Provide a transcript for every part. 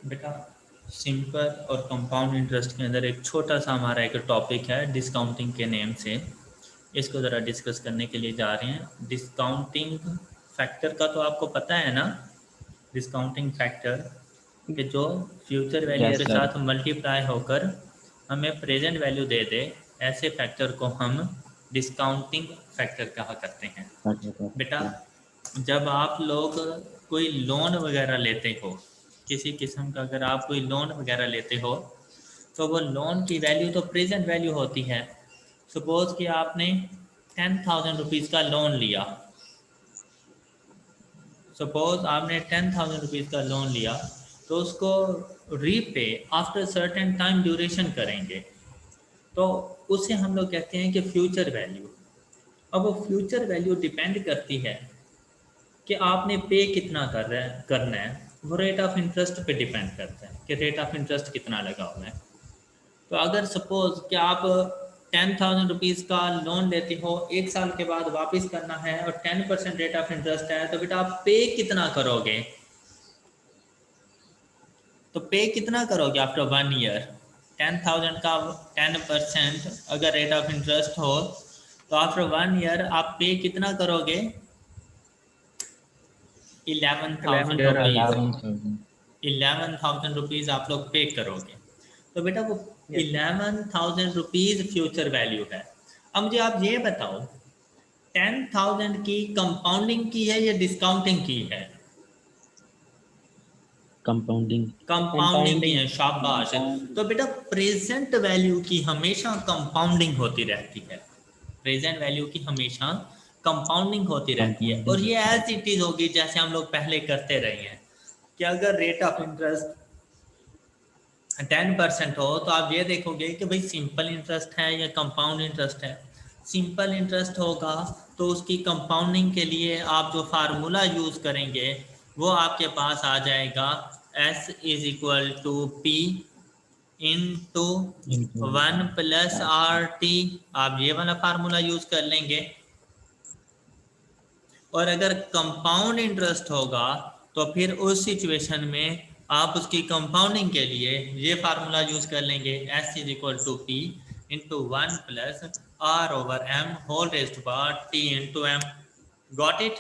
बेटा सिंपल और compound interest के अंदर एक छोटा सा हमारा एक टॉपिक है डिस्काउंटिंग के नेम से। इसको ज़रा डिस्कस करने के लिए जा रहे हैं। डिस्काउंटिंग फैक्टर का तो आपको पता है ना, डिस्काउंटिंग फैक्टर कि जो फ्यूचर वैल्यू यस के सर। साथ मल्टीप्लाई होकर हमें प्रेजेंट वैल्यू दे दे, ऐसे फैक्टर को हम डिस्काउंटिंग फैक्टर कहा करते हैं। बेटा जब आप लोग कोई लोन वगैरह लेते हो, किसी किस्म का अगर आप कोई लोन वगैरह लेते हो तो वो लोन की वैल्यू तो प्रेजेंट वैल्यू होती है। सपोज कि आपने 10,000 रुपीज़ का लोन लिया। सपोज आपने 10,000 रुपीज़ का लोन लिया तो उसको repay after certain time duration करेंगे, तो उसे हम लोग कहते हैं कि फ्यूचर वैल्यू। अब वो फ्यूचर वैल्यू डिपेंड करती है कि आपने पे कितना करना है। वो रेट ऑफ इंटरेस्ट पे डिपेंड करता है कि रेट ऑफ इंटरेस्ट कितना लगा हुआ है। तो अगर सपोज कि आप 10,000 रुपीज़ का लोन लेते हो, 1 साल के बाद वापस करना है और 10% रेट ऑफ इंटरेस्ट है, तो बेटा आप पे कितना करोगे? तो पे कितना करोगे आफ्टर 1 ईयर? 10,000 का 10% अगर रेट ऑफ इंटरेस्ट हो तो आफ्टर 1 ईयर आप पे कितना करोगे? 11,000 सर रुपीज़। 11,000। 11,000 रुपीज़ आप लोग पे करोगे। तो बेटा वो yes sir. 11,000 rupees future value है। अब मुझे आप ये बताओ, 10,000 की कंपाउंडिंग की है या डिस्काउंटिंग की है? कंपाउंडिंग। कंपाउंडिंग की है, शाबाश। तो बेटा प्रेजेंट वैल्यू की हमेशा कंपाउंडिंग होती रहती है। प्रेजेंट वैल्यू की हमेशा कंपाउंडिंग होती रहती है और कंपाउंडिंग। ये एज इट इज होगी जैसे हम लोग पहले करते रहे हैं कि अगर रेट ऑफ इंटरेस्ट 10% हो तो आप ये देखोगे कि भाई सिंपल इंटरेस्ट है या कंपाउंड इंटरेस्ट है। सिंपल इंटरेस्ट होगा तो उसकी कंपाउंडिंग के लिए आप जो फार्मूला यूज़ करेंगे वो आपके पास आ जाएगा, S is equal to P into into 1+RT। आप ये वाला फार्मूला यूज़ कर लेंगे। और अगर कंपाउंड इंटरेस्ट होगा तो फिर उस सिचुएशन में आप उसकी कंपाउंडिंग के लिए ये फार्मूला यूज कर लेंगे, S is equal to P into 1+R/m whole raised power T into M. Got it?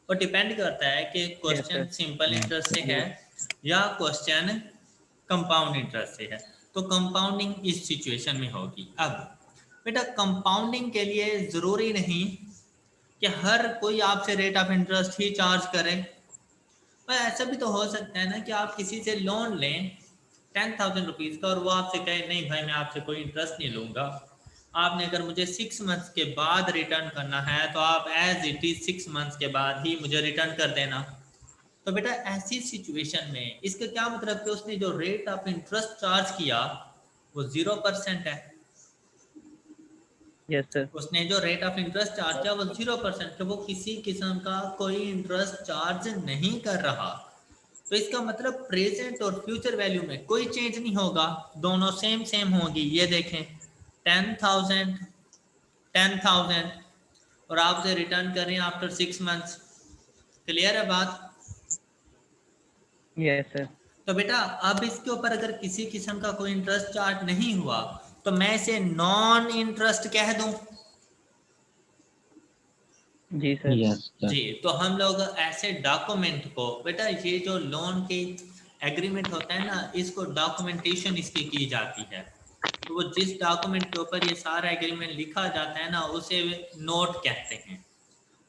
और डिपेंड करता है कि यस क्वेश्चन सर। सिंपल इंटरेस्ट से है या क्वेश्चन कंपाउंड इंटरेस्ट से है। तो कंपाउंडिंग इस सिचुएशन में होगी। अब बेटा कंपाउंडिंग के लिए ज़रूरी नहीं कि हर कोई आपसे rate of interest he charge करे। पर ऐसा भी तो हो सकता है ना कि आप किसी से लोन लें 10,000 रुपीज़ का और वो आपसे कहे नहीं भाई मैं आपसे कोई इंटरेस्ट नहीं लूँगा, आपने अगर मुझे 6 मंथ्स के बाद रिटर्न करना है तो आप एज इट इज 6 मंथ्स के बाद ही मुझे रिटर्न कर देना। तो बेटा ऐसी सिचुएशन में इसका क्या मतलब कि उसने जो रेट ऑफ इंटरेस्ट चार्ज किया वो 0% है। Yes sir. उसने जो रेट ऑफ इंटरेस्ट चार्ज किया वो 0%, तो वो किसी किस्म का कोई इंटरेस्ट चार्ज नहीं कर रहा। तो इसका मतलब प्रेजेंट और फ्यूचर वैल्यू में कोई चेंज नहीं होगा, दोनों सेम सेम होगी। ये देखें 10,000 10,000 और आप उसे रिटर्न कर रहे हैं आफ्टर 6 मंथ्स। क्लियर है बात? Yes sir. तो बेटा अब इसके ऊपर अगर किसी किस्म का कोई इंटरेस्ट चार्ज नहीं हुआ तो मैं इसे नॉन इंटरेस्ट कह दूं। जी सर। यस जी। तो हम लोग ऐसे डॉक्यूमेंट को, बेटा ये जो लोन की एग्रीमेंट होता है ना, इसको डॉक्यूमेंटेशन इसकी की जाती है। तो वो जिस डॉक्यूमेंट के ऊपर ये सारा एग्रीमेंट लिखा जाता है ना उसे नोट कहते हैं।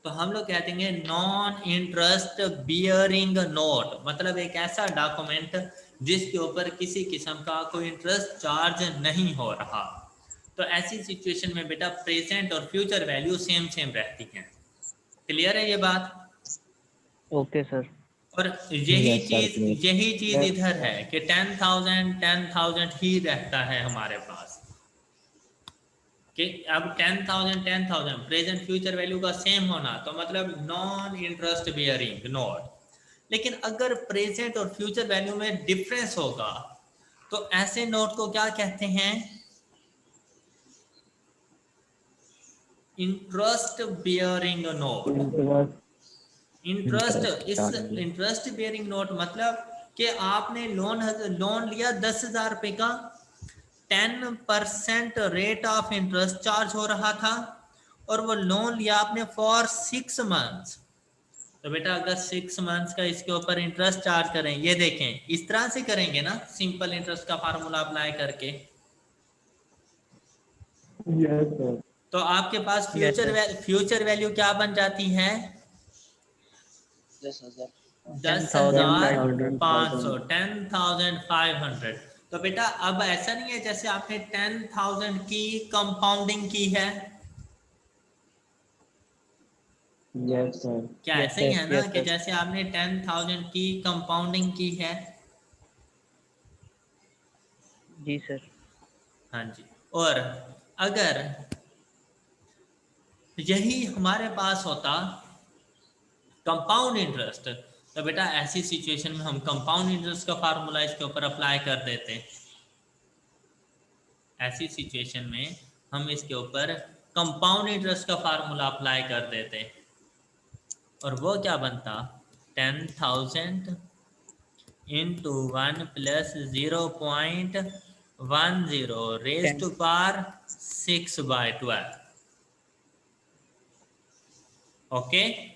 तो हम लोग कहते हैं नॉन इंटरेस्ट बियरिंग नोट, मतलब एक ऐसा डॉक्यूमेंट जिसके ऊपर किसी किस्म का कोई इंटरेस्ट चार्ज नहीं हो रहा। तो ऐसी सिचुएशन में बेटा प्रेजेंट और फ्यूचर वैल्यू सेम सेम रहती हैं। क्लियर है ये बात? Okay sir. और यही यस सर क्लियर। चीज इधर है कि 10,000 ही रहता है हमारे पास। कि अब 10,000 प्रेजेंट फ्यूचर वैल्यू का सेम होना तो मतलब नॉन इंटरेस्ट बियरिंग नोट। लेकिन अगर प्रेजेंट और फ्यूचर वैल्यू में डिफरेंस होगा तो ऐसे नोट को क्या कहते हैं? Interest bearing note. Interest, interest इस चार्ज। इंटरेस्ट बियरिंग नोट मतलब कि आपने लोन लिया 10,000 रुपए का, 10% रेट ऑफ इंटरेस्ट चार्ज हो रहा था, और वो लोन लिया आपने फॉर 6 मंथ्स। तो बेटा अगर 6 मंथ्स का इसके ऊपर इंटरेस्ट चार्ज करें, ये देखें इस तरह से करेंगे ना, सिंपल इंटरेस्ट का फार्मूला अप्लाई करके, यस सर। तो आपके पास Yes, sir. फ्यूचर वैल्यू क्या बन जाती है? 10,000 10,500, 10,500। तो बेटा अब ऐसा नहीं है जैसे आपने 10,000 की कंपाउंडिंग की है, यस सर। क्या Yes, ऐसे ही sir. है ना Yes, कि sir. जैसे आपने 10,000 की कंपाउंडिंग की है। जी सर। हाँ जी। और अगर यही हमारे पास होता कंपाउंड इंटरेस्ट, तो बेटा ऐसी सिचुएशन में हम कंपाउंड इंटरेस्ट का फार्मूला इसके ऊपर अप्लाई कर देते। ऐसी सिचुएशन में हम इसके ऊपर कंपाउंड इंटरेस्ट का फार्मूला अप्लाई कर देते, और वो क्या बनता? 10,000 into 1 plus 0.10 raise to power 6/12। Okay,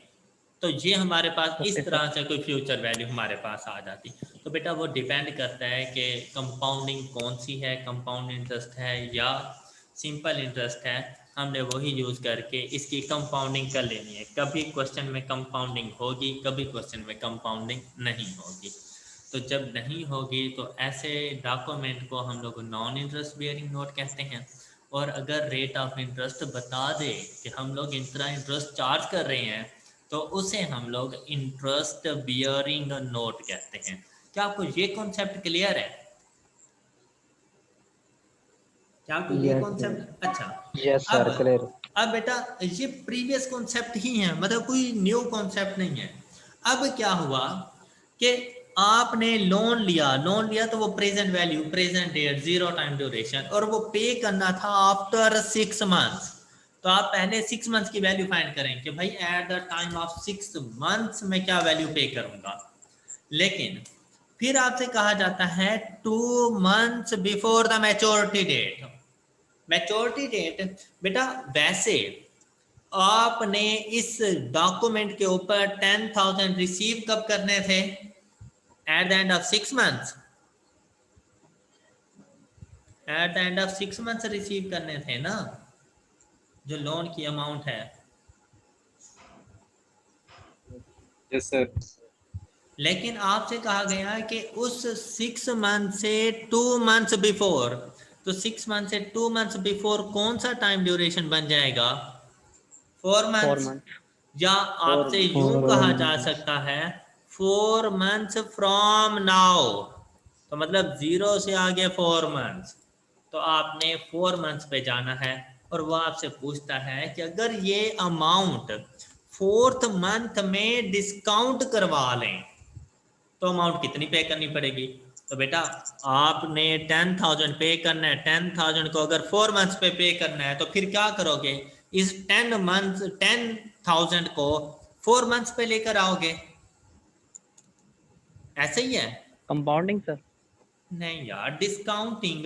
तो ये हमारे पास इस Okay, तरह से कोई फ्यूचर वैल्यू हमारे पास आ जाती। तो बेटा वो डिपेंड करता है कि कंपाउंडिंग कौन सी है, कंपाउंड इंटरेस्ट है या सिंपल इंटरेस्ट है। हमने वही यूज़ करके इसकी कंपाउंडिंग कर लेनी है। कभी क्वेश्चन में कंपाउंडिंग होगी, कभी क्वेश्चन में कंपाउंडिंग नहीं होगी। तो जब नहीं होगी तो ऐसे डॉक्यूमेंट को हम लोग नॉन इंटरेस्ट बियरिंग नोट कहते हैं। और अगर रेट ऑफ इंटरेस्ट बता दे कि हम लोग इतना इंटरेस्ट चार्ज कर रहे हैं, तो उसे हम लोग इंटरेस्ट बियरिंग नोट कहते हैं। क्या आपको ये कॉन्सेप्ट क्लियर है? क्या आपको ये Yes, कॉन्सेप्ट? अच्छा, यस सर क्लियर। अब बेटा ये प्रीवियस कॉन्सेप्ट ही है, मतलब कोई न्यू कॉन्सेप्ट नहीं है। अब क्या हुआ कि आपने लोन लिया तो वो present value, present date, zero time duration, और वो पे करना था आफ्टर 6 मंथ्स। तो आप पहले 6 मंथ्स की वैल्यू फाइंड करें कि भाई at the time of 6 months में क्या वैल्यू पे करूंगा। लेकिन फिर आपसे कहा जाता है 2 months before the maturity date. Maturity date बेटा वैसे आपने इस डॉक्यूमेंट के ऊपर 10,000 रिसीव कब करने थे? At the end of 6 months. At the end of 6 months receive करने थे ना, जो लोन की अमाउंट है। Yes sir. लेकिन आपसे कहा गया कि उस 6 मंथ से 2 मंथ्स बिफोर, तो 6 मंथ से 2 मंथ्स बिफोर कौन सा टाइम ड्यूरेशन बन जाएगा? 4 4 मंथ्स। months. या आपसे यूं कहा जा सकता है 4 मंथ्स फ्रॉम नाउ, तो मतलब 0 से आगे 4 मंथ्स। तो आपने 4 मंथ्स पे जाना है, और वो आपसे पूछता है कि अगर ये अमाउंट 4th मंथ में डिस्काउंट करवा लें तो अमाउंट कितनी पे करनी पड़ेगी? तो बेटा आपने 10,000 पे करना है, 10,000 को अगर 4 मंथ्स पे करना है, तो फिर क्या करोगे? इस 10,000 को 4 मंथ्स पे लेकर आओगे। ऐसे ही है? Compounding sir. नहीं यार, डिस्काउंटिंग।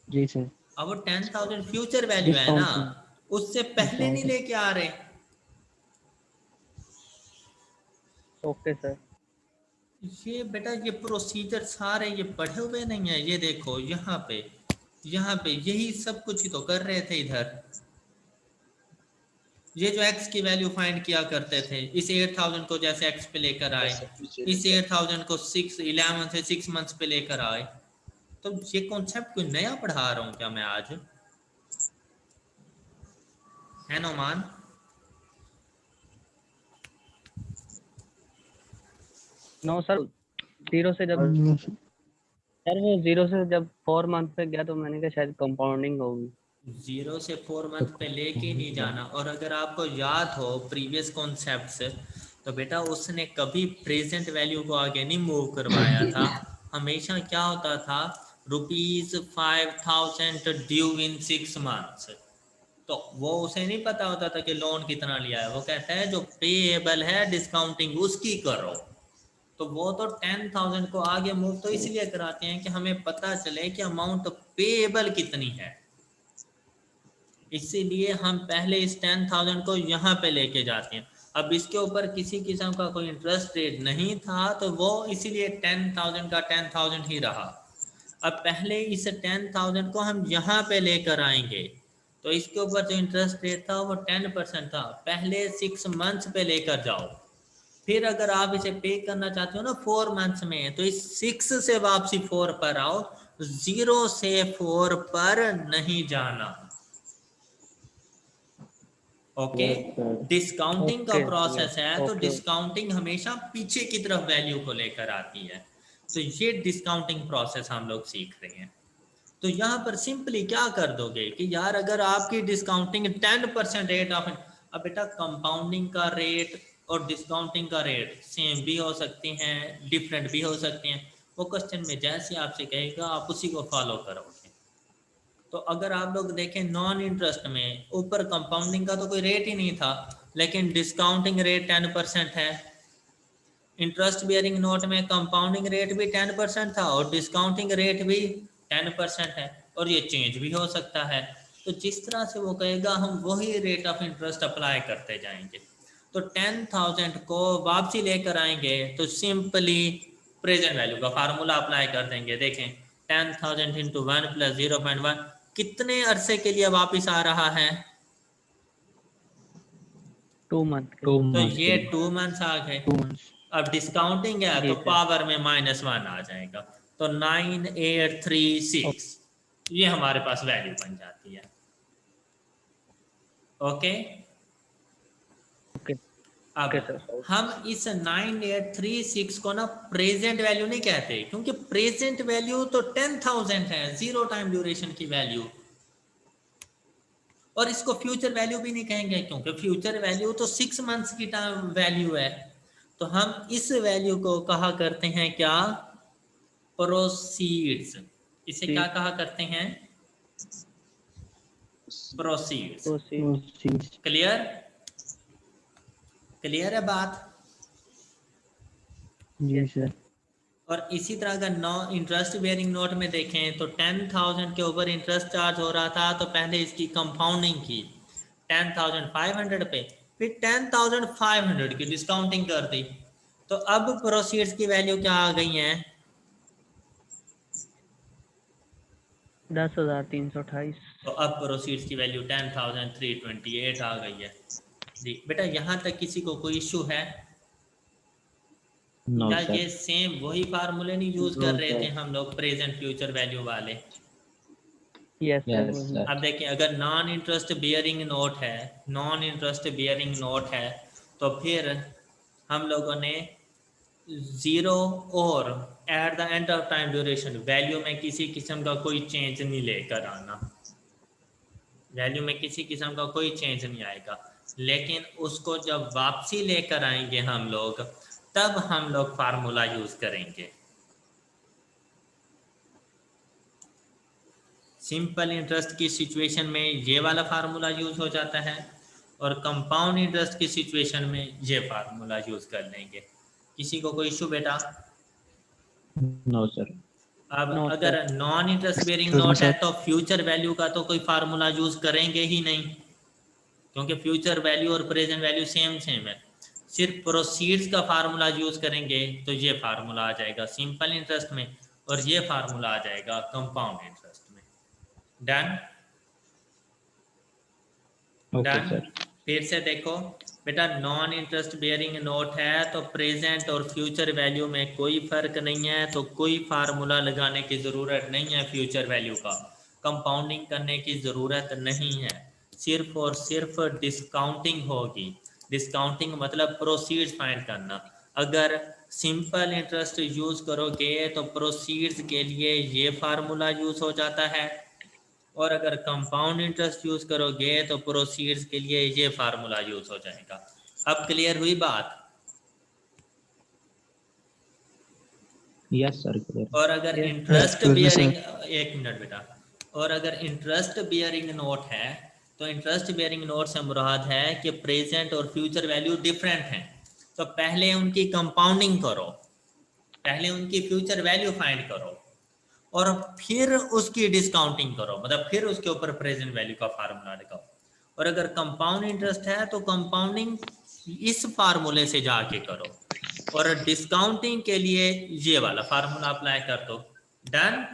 जी सर। अब वो 10,000 फ्यूचर वैल्यू है ना, उससे पहले नहीं लेके आ रहे। Okay sir. ये बेटा ये प्रोसीजर सारे ये पढ़े हुए नहीं है। ये देखो यहाँ पे यही सब कुछ ही तो कर रहे थे इधर। ये जो x की वैल्यू फाइंड किया करते थे, इस 8,000 को जैसे x पे लेकर आए, इस 8,000 को 11 से 6 मंथ्स पे लेकर आए। तो ये कॉन्सेप्ट कोई नया पढ़ा रहा हूँ क्या मैं आज? है नोमान? No sir. 0 से जब सर वो 0 से जब 4 month पे गया तो मैंने कहा शायद कंपाउंडिंग होगी। 0 से 4 मंथ पे लेके नहीं जाना। और अगर आपको याद हो प्रीवियस कॉन्सेप्ट से, तो बेटा उसने कभी प्रेजेंट वैल्यू को आगे नहीं मूव करवाया था। हमेशा क्या होता था, ₹5,000 ड्यू इन 6 मंथ्स। तो वो उसे नहीं पता होता था कि लोन कितना लिया है। वो कहता है जो पेएबल है डिस्काउंटिंग उसकी करो। तो वो तो 10,000 को आगे मूव तो इसलिए कराते हैं कि हमें पता चले कि अमाउंट पेएबल कितनी है, इसीलिए हम पहले इस 10,000 को यहाँ पे लेके जाते हैं। अब इसके ऊपर किसी किस्म का कोई इंटरेस्ट रेट नहीं था तो वो इसीलिए 10,000 का 10,000 ही रहा। अब पहले इस 10,000 को हम यहाँ पे लेकर आएंगे तो इसके ऊपर जो इंटरेस्ट रेट था वो 10% था। पहले 6 मंथ्स पे लेकर जाओ, फिर अगर आप इसे पे करना चाहते हो ना 4 मंथ्स में, तो इस 6 से वापसी 4 पर आओ, 0 से 4 पर नहीं जाना। ओके, डिस्काउंटिंग का Okay. प्रोसेस है तो Okay. डिस्काउंटिंग हमेशा पीछे की तरफ वैल्यू को लेकर आती है। तो ये डिस्काउंटिंग प्रोसेस हम लोग सीख रहे हैं। तो यहाँ पर सिंपली क्या कर दोगे कि यार अगर आपकी डिस्काउंटिंग 10% रेट ऑफ, अब बेटा कंपाउंडिंग का रेट और डिस्काउंटिंग का रेट सेम भी हो सकते हैं, डिफरेंट भी हो सकते हैं। वो क्वेश्चन में जैसे आपसे कहेगा आप उसी को फॉलो करोगे। तो अगर आप लोग देखें नॉन इंटरेस्ट में ऊपर कंपाउंडिंग का तो कोई रेट ही नहीं था, लेकिन डिस्काउंटिंग रेट 10% है। इंटरेस्ट बियरिंग नोट में कंपाउंडिंग रेट भी 10% था और डिस्काउंटिंग रेट भी 10% है, और ये चेंज भी हो सकता है। तो जिस तरह से वो कहेगा हम वही रेट ऑफ इंटरेस्ट अप्लाई करते जाएंगे। तो 10,000 को वापसी लेकर आएंगे तो सिंपली प्रेजेंट वैल्यू का फार्मूला अप्लाई कर देंगे। देखें 10,000 इंटू 1 प्लस 0.1 कितने अरसे के लिए वापस आ रहा है? 2 मंथ के। तो ये 2 मंथ्स आ गए। 2 months. अब डिस्काउंटिंग है जी तो सर। पावर में -1 आ जाएगा, तो 9836 ये हमारे पास वैल्यू बन जाती है। ओके, ओके अब ओके सर। हम इस 9836 को ना प्रेजेंट वैल्यू नहीं कहते, क्योंकि प्रेजेंट वैल्यू तो 10,000 है, 0 टाइम ड्यूरेशन की वैल्यू। और इसको फ्यूचर वैल्यू भी नहीं कहेंगे क्योंकि फ्यूचर वैल्यू तो 6 मंथ्स की टाइम वैल्यू है। तो हम इस वैल्यू को कहा करते हैं क्या? प्रोसीड्स। इसे क्या कहा करते हैं? प्रोसीड्स। Proceeds. क्लियर? क्लियर है बात? जी सर। और इसी तरह अगर नो इंटरेस्ट बेयरिंग नोट में देखें तो 10,000 के ऊपर इंटरेस्ट चार्ज हो रहा था, तो पहले इसकी कंपाउंडिंग की 10,500 पे, फिर 10,500 की डिस्काउंटिंग कर दी। तो अब प्रोसीड्स की वैल्यू क्या आ गई है? 10,328। तो अब प्रोसीड्स की वैल्यू 10,328 आ गई है। जी बेटा, यहाँ तक किसी को कोई इशू है? No क्या sir. ये सेम वही फार्मूले नहीं यूज No, कर रहे sir. थे हम लोग प्रेजेंट फ्यूचर वैल्यू वाले? Yes sir. Yes sir. अब देखिए अगर नॉन इंटरेस्ट बियरिंग नोट है, नॉन इंटरेस्ट बियरिंग नोट है, तो फिर हम लोगों ने 0 और at the end of time duration value में किसी किस्म का कोई चेंज नहीं लेकर आना। वैल्यू में किसी किस्म का कोई चेंज नहीं आएगा, लेकिन उसको जब वापसी लेकर आएंगे हम लोग, तब हम लोग फार्मूला यूज करेंगे। सिंपल इंटरेस्ट की सिचुएशन में ये वाला फार्मूला यूज हो जाता है, और कंपाउंड इंटरेस्ट की सिचुएशन में ये फार्मूला यूज कर लेंगे। किसी को कोई इशू बेटा? No sir. अब No, अगर non interest bearing Excuse me, note है sir. तो फ्यूचर वैल्यू का तो कोई फार्मूला यूज करेंगे ही नहीं, क्योंकि फ्यूचर वैल्यू और प्रेजेंट वैल्यू सेम सेम है। सिर्फ प्रोसीड्स का फार्मूला यूज करेंगे तो ये फार्मूला आ जाएगा सिंपल इंटरेस्ट में, और ये फार्मूला आ जाएगा कंपाउंड इंटरेस्ट में। डन? Okay done? sir. फिर से देखो बेटा, नॉन इंटरेस्ट बेयरिंग नोट है तो प्रेजेंट और फ्यूचर वैल्यू में कोई फर्क नहीं है, तो कोई फार्मूला लगाने की ज़रूरत नहीं है फ्यूचर वैल्यू का, कंपाउंडिंग करने की ज़रूरत नहीं है, सिर्फ और सिर्फ डिस्काउंटिंग होगी। डिस्काउंटिंग मतलब प्रोसीड्स फाइंड करना। अगर सिंपल इंटरेस्ट यूज़ करोगे तो प्रोसीड्स के लिए ये फार्मूला यूज़ हो जाता है, और अगर कंपाउंड इंटरेस्ट यूज करोगे तो प्रोसीड्स के लिए ये फार्मूला यूज हो जाएगा। अब क्लियर हुई बात? Yes sir. Clear. और अगर Yes. Interest Excuse me, bearing, एक मिनट बेटा, और अगर इंटरेस्ट बियरिंग नोट है तो इंटरेस्ट बियरिंग नोट से मुराद है कि प्रेजेंट और फ्यूचर वैल्यू डिफरेंट हैं, तो पहले उनकी कंपाउंडिंग करो। पहले उनकी फ्यूचर वैल्यू फाइंड करो और फिर उसकी डिस्काउंटिंग करो, मतलब फिर उसके ऊपर प्रेजेंट वैल्यू का फार्मूला लगाओ। और अगर कंपाउंड इंटरेस्ट है तो कंपाउंडिंग इस फार्मूले से जाके करो, और डिस्काउंटिंग के लिए ये वाला फार्मूला अप्लाई कर दो। डन?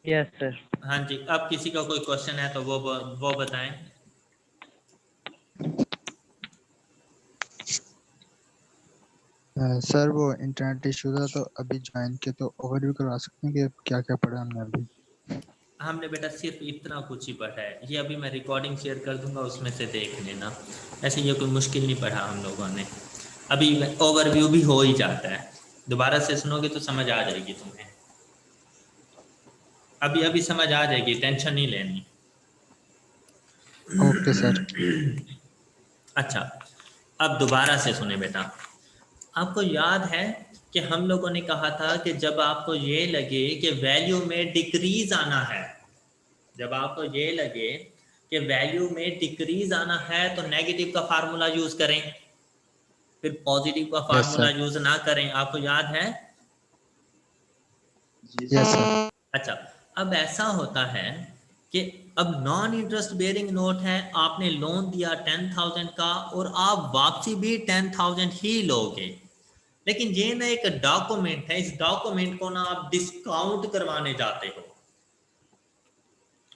Yes sir. हाँ जी, अब किसी का कोई क्वेश्चन है तो वो बताएं। सर वो इंटरनेट इशू था तो अभी ज्वाइन किया, तो ओवरव्यू करवा सकते हैं कि क्या क्या पढ़ा हमने अभी? हमने बेटा सिर्फ इतना कुछ ही पढ़ा है, ये अभी मैं रिकॉर्डिंग शेयर कर दूंगा, उसमें से देख लेना। ऐसे ये कोई मुश्किल नहीं पढ़ा हम लोगों ने, अभी ओवरव्यू भी हो ही जाता है, दोबारा से सुनोगे तो समझ आ जाएगी तुम्हें, अभी समझ आ जाएगी, टेंशन नहीं लेनी। Okay sir. अच्छा, अब दोबारा से सुने बेटा। आपको याद है कि हम लोगों ने कहा था कि जब आपको ये लगे कि वैल्यू में डिक्रीज आना है, जब आपको ये लगे कि वैल्यू में डिक्रीज आना है तो नेगेटिव का फार्मूला यूज करें, फिर पॉजिटिव का फार्मूला यूज ना करें, आपको याद है? Yes sir. अच्छा, अब ऐसा होता है कि अब नॉन इंटरेस्ट बेयरिंग नोट है, आपने लोन दिया 10,000 का और आप वापसी भी 10,000 ही लोगे, लेकिन ये ना एक डॉक्यूमेंट है, इस डॉक्यूमेंट को ना आप डिस्काउंट करवाने जाते हो।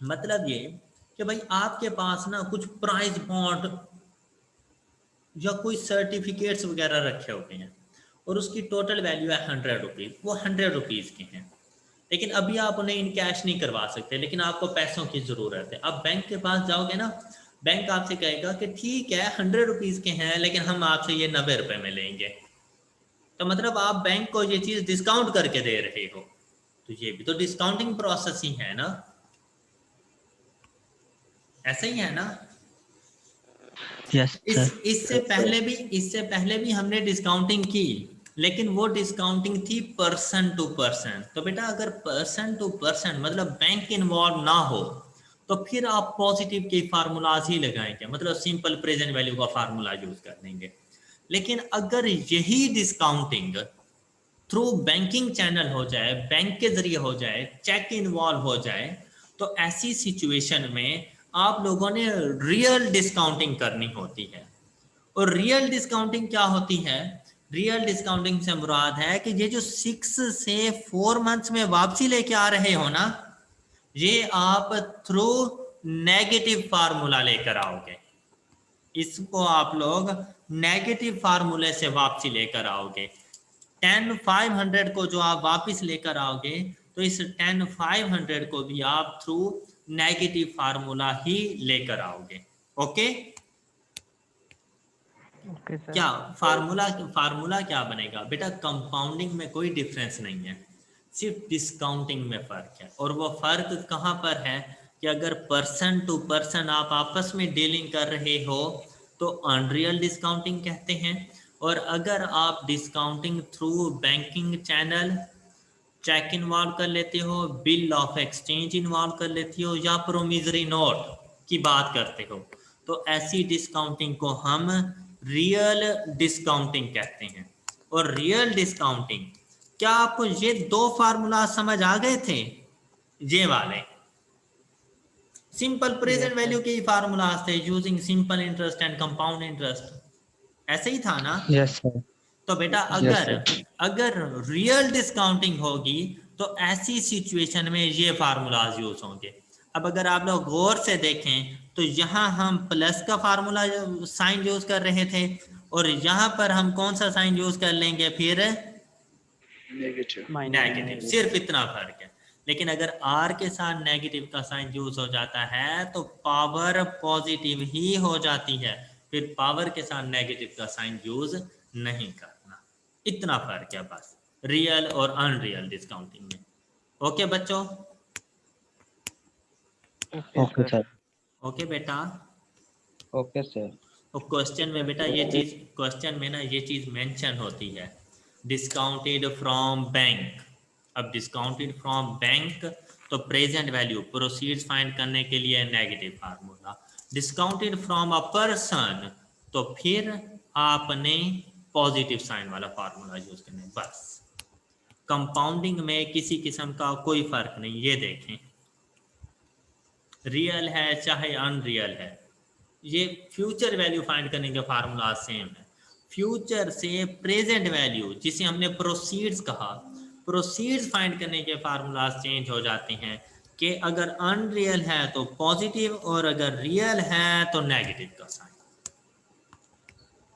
मतलब ये कि भाई आपके पास ना कुछ प्राइस बॉन्ड या कोई सर्टिफिकेट्स वगैरह रखे होते हैं और उसकी टोटल वैल्यू है 100 रुपीज़, वो 100 रुपीज़ की हैं, लेकिन अभी आप उन्हें इन कैश नहीं करवा सकते, लेकिन आपको पैसों की ज़रूरत है। अब बैंक के पास जाओगे ना, बैंक आपसे कहेगा कि ठीक है 100 रुपीज़ के हैं, लेकिन हम आपसे ये 90 रुपये में लेंगे, तो मतलब आप बैंक को ये चीज़ डिस्काउंट करके दे रहे हो, तो ये भी तो डिस्काउंटिंग प्रोसेस ही है ना, ऐसा ही है ना? Yes sir. इससे पहले भी हमने डिस्काउंटिंग की, लेकिन वो डिस्काउंटिंग थी पर्सन टू पर्सन। तो बेटा अगर पर्सन टू पर्सन मतलब बैंक इन्वॉल्व ना हो तो फिर आप पॉजिटिव के फार्मूलाज ही लगाएंगे, मतलब सिंपल प्रेजेंट वैल्यू का फार्मूला यूज कर लेंगे। लेकिन अगर यही डिस्काउंटिंग थ्रू बैंकिंग चैनल हो जाए, बैंक के जरिए हो जाए, चेक इन्वॉल्व हो जाए, तो ऐसी सिचुएशन में आप लोगों ने रियल डिस्काउंटिंग करनी होती है। और रियल डिस्काउंटिंग क्या होती है? रियल डिस्काउंटिंग से मुराद है कि ये जो 6 से 4 मंथ्स में वापसी लेके आ रहे हो ना, ये आप थ्रू नेगेटिव फार्मूला लेकर आओगे, इसको आप लोग नेगेटिव फार्मूले से वापसी लेकर आओगे। 10,500 को जो आप वापस लेकर आओगे, तो इस 10,500 को भी आप थ्रू नेगेटिव फार्मूला ही लेकर आओगे। ओके? Okay sir. क्या फार्मूला क्या बनेगा बेटा? कंपाउंडिंग में कोई डिफरेंस नहीं है, सिर्फ डिस्काउंटिंग में फर्क है। और वो फर्क कहाँ पर है कि अगर पर्सन टू पर्सन आप आपस में डीलिंग कर रहे हो तो अनरियल डिस्काउंटिंग कहते हैं, और अगर आप discounting through banking channel, cheque involve कर लेते हो, बिल ऑफ एक्सचेंज इन्वॉल्व कर लेते हो, या प्रोमिजरी नोट की बात करते हो, तो ऐसी डिस्काउंटिंग को हम रियल डिस्काउंटिंग कहते हैं। और रियल डिस्काउंटिंग, क्या आपको ये दो फार्मूला समझ आ गए थे? ये वाले सिंपल प्रेजेंट वैल्यू के ही फार्मूलाज थे, using simple interest and compound interest, ऐसे ही था ना? Yes sir. तो बेटा अगर रियल डिस्काउंटिंग होगी तो ऐसी सिचुएशन में ये फार्मूलाज यूज होंगे। अब अगर आप लोग गौर से देखें तो यहाँ हम प्लस का फार्मूला साइन यूज कर रहे थे, और यहाँ पर हम कौन सा साइन यूज कर लेंगे फिर? नेगेटिव। सिर्फ इतना फर्क है। लेकिन अगर आर के साथ नेगेटिव का साइन यूज हो जाता है तो पावर पॉजिटिव ही हो जाती है, फिर पावर के साथ नेगेटिव का साइन यूज नहीं करना। इतना फर्क है बस रियल और अनरियल डिस्काउंटिंग में। ओके बच्चों? Okay sir. ओके बेटा? Okay sir. और क्वेश्चन में बेटा क्वेश्चन में ना ये चीज मेंशन होती है, डिस्काउंटेड फ्रॉम बैंक। अब डिस्काउंटेड फ्रॉम बैंक तो प्रेजेंट वैल्यू, प्रोसीड्स फाइंड करने के लिए negative formula. Discounted from a person तो फिर आपने पॉजिटिव साइन वाला फार्मूला यूज करना है बस। कंपाउंडिंग में किसी किस्म का कोई फर्क नहीं। ये देखें, रियल है चाहे अनरियल है, ये फ्यूचर वैल्यू फाइंड करने के फार्मूला सेम है। फ्यूचर से प्रेजेंट वैल्यू, जिसे हमने प्रोसीड्स कहा, प्रोसीड्स फाइंड करने के फार्मूला चेंज हो जाते हैं कि अगर अनरियल है तो पॉजिटिव और अगर रियल है तो नेगेटिव का साइन।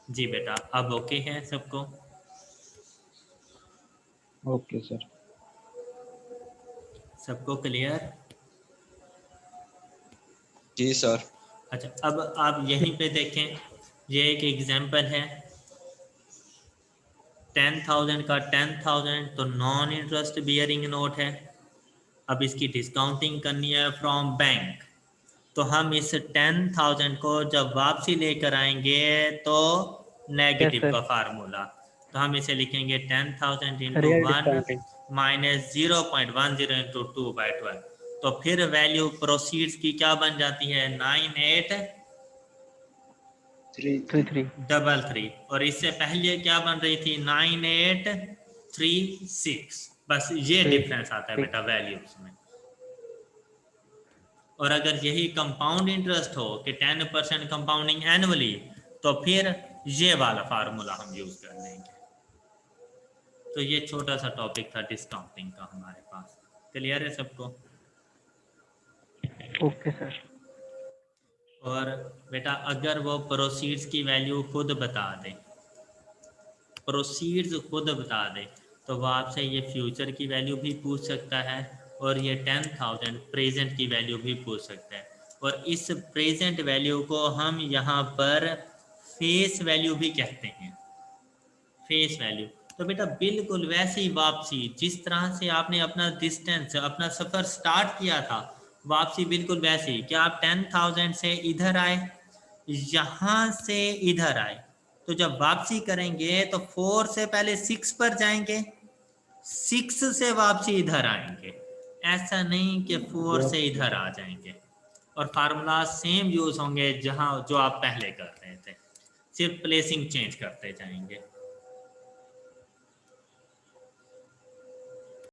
जी बेटा, अब ओके है सबको? Okay sir. सबको क्लियर? जी सर। अच्छा, अब आप यहीं पे देखें, ये एक एग्जांपल है। 10,000 का 10,000 तो नॉन इंटरेस्ट बियरिंग नोट है। अब इसकी डिस्काउंटिंग करनी है फ्रॉम बैंक, तो हम इस 10,000 को जब वापसी लेकर आएंगे तो नेगेटिव Yes, sir. का फार्मूला, तो हम इसे लिखेंगे 10,000 into Real 1 discounting. Minus 0.10 into 2/12, तो फिर वैल्यू प्रोसीड्स की क्या बन जाती है? 9833, और इससे पहले क्या बन रही थी? 9836। बस ये डिफरेंस आता है बेटा वैल्यूज में। और अगर यही कंपाउंड इंटरेस्ट हो कि 10% कंपाउंडिंग एनुअली, तो फिर ये वाला फार्मूला हम यूज कर लेंगे। तो ये छोटा सा टॉपिक था डिस्काउंटिंग का हमारे पास। क्लियर है सबको? Okay sir. और बेटा अगर वो प्रोसीड्स की वैल्यू खुद बता दे, प्रोसीड्स खुद बता दे, तो वो आपसे ये फ्यूचर की वैल्यू भी पूछ सकता है और ये 10,000 प्रेजेंट की वैल्यू भी पूछ सकता है। और इस प्रेजेंट वैल्यू को हम यहाँ पर फेस वैल्यू भी कहते हैं, फेस वैल्यू। तो बेटा बिल्कुल वैसे ही वापसी, जिस तरह से आपने अपना डिस्टेंस, अपना सफ़र स्टार्ट किया था, वापसी बिल्कुल वैसे ही। क्या आप 10,000 से इधर आए, यहाँ से इधर आए, तो जब वापसी करेंगे तो 4 से पहले 6 पर जाएंगे, 6 से वापसी इधर आएंगे। ऐसा नहीं कि 4 से इधर आ जाएंगे। और फार्मूला सेम यूज होंगे जहाँ जो आप पहले कर रहे थे, सिर्फ प्लेसिंग चेंज करते जाएंगे।